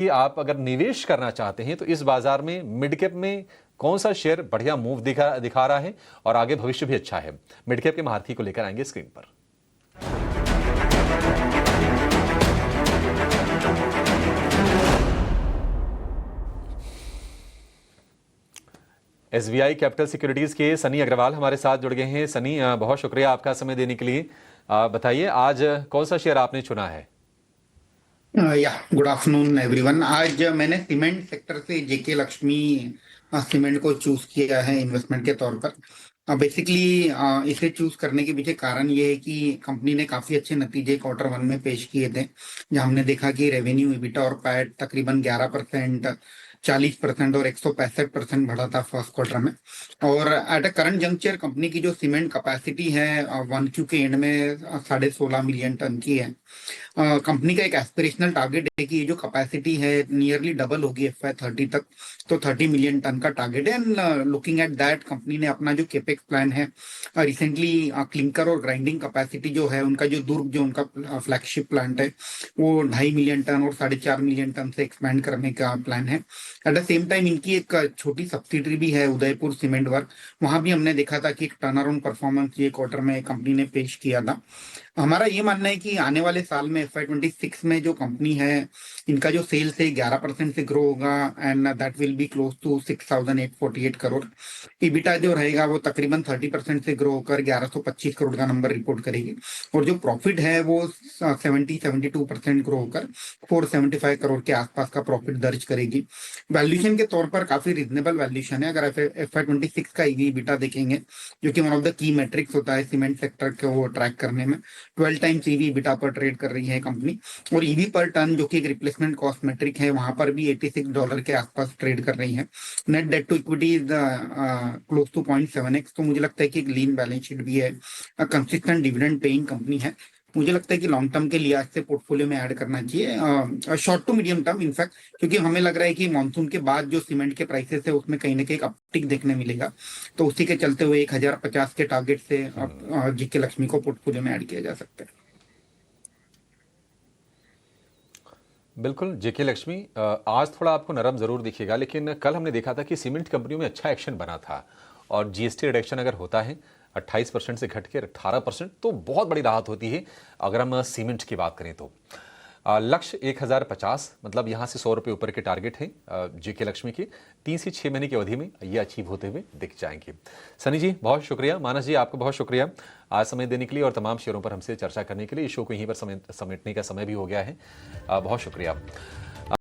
कि आप अगर निवेश करना चाहते हैं तो इस बाजार में मिड कैप में कौन सा शेयर बढ़िया मूव दिखा रहा है और आगे भविष्य भी अच्छा है, मिड कैप के महारथी को लेकर आएंगे स्क्रीन पर। एसबीआई कैपिटल सिक्योरिटीज के सनी अग्रवाल हमारे साथ जुड़ गए हैं। सनी, बहुत शुक्रिया आपका समय देने के लिए। बताइए आज कौन सा शेयर आपने चुना है? या गुड आफ्टरनून एवरीवन। आज मैंने सीमेंट सेक्टर से जेके लक्ष्मी सीमेंट को चूज किया है इन्वेस्टमेंट के तौर पर। बेसिकली इसे चूज करने के पीछे कारण ये है कि कंपनी ने काफी अच्छे नतीजे Q1 में पेश किए थे, जहां हमने देखा कि रेवेन्यू, EBITDA और पैट तकरीबन 11%, 40% और 165% बढ़ा था फर्स्ट क्वार्टर में। और at a current juncture company की जो सीमेंट कैपेसिटी है 1Q के एंड में 16.5 मिलियन टन की है। कंपनी का एक एस्पिरेशनल टारगेट है कि ये जो कैपेसिटी है नियरली डबल होगी FY30 तक, तो 30 मिलियन टन का टारगेट है। And looking at that company ने अपना जो केपेक्स प्लान है रिसेंटली क्लिंकर और ग्राइंडिंग कैपेसिटी जो है उनका, जो दुर्ग जो उनका फ्लैगशिप प्लांट है वो 2.5 मिलियन टन और 4.5 मिलियन टन से एक्सपैंड करने का प्लान है। एट द सेम टाइम इनकी एक छोटी सब्सिडरी भी है उदयपुर सीमेंट वर्क, वहां भी हमने देखा था कि एक टर्न अराउंड परफॉर्मेंस ये क्वार्टर में कंपनी ने पेश किया था। हमारा ये मानना है कि आने वाले साल में FY26 में जो कंपनी है इनका जो सेल्स है 11% से ग्रो होगा and that will be close to 6,848 crore. EBITDA जो रहेगा वो तकरीबन 30% से ग्रो होकर 1125 करोड़ का नंबर रिपोर्ट करेगी। और जो प्रॉफिट है वो 72% ग्रो होकर 475 करोड़ के आसपास का प्रॉफिट दर्ज करेगी। वैल्यूएशन के तौर पर काफी रिजनेबल वैल्यूएशन है। अगर FY26 का EBITDA देखेंगे, जो कि one of the key matrix होता है सीमेंट सेक्टर को ट्रैक करने में, 12 टाइम्स EV EBITDA पर ट्रेड कर रही है कंपनी। और EV पर टन जो कि एक रिप्लेसमेंट कॉस्ट मेट्रिक है, वहां पर भी $86 के आसपास ट्रेड कर रही है। Net debt to equity is close to 0.7x। तो मुझे लगता है कि एक लीन बैलेंस शीट भी है, कंसिस्टेंट डिविडेंड पेइंग कंपनी है। मुझे लगता है कि लॉन्ग टर्म के लिए आज से पोर्टफोलियो में ऐड करना चाहिए, short to medium term in fact, क्योंकि हमें लग रहा है कि मानसून के बाद जो सीमेंट के प्राइसेस है उसमें कहीं ना कहीं एक अपटिक देखने मिलेगा। तो उसी के चलते हुए 1050 के टारगेट से जीके लक्ष्मी को पोर्टफोलियो में ऐड किया जा सकता है। बिल्कुल, जेके लक्ष्मी आज थोड़ा आपको नरम जरूर दिखेगा, लेकिन कल हमने देखा था कि सीमेंट कंपनियों में अच्छा एक्शन बना था और जीएसटी रिडक्शन अगर होता है 28% से घट के 18%, तो बहुत बड़ी राहत होती है अगर हम सीमेंट की बात करें तो। लक्ष्य 1050, मतलब यहाँ से 100 रुपये ऊपर के टारगेट हैं जेके लक्ष्मी के। 3 से 6 महीने की अवधि में ये अचीव होते हुए दिख जाएंगे। सनी जी बहुत शुक्रिया, मानस जी आपको बहुत शुक्रिया आज समय देने के लिए और तमाम शेयरों पर हमसे चर्चा करने के लिए। इस शो को यहीं पर समेटने का समय भी हो गया है। बहुत शुक्रिया।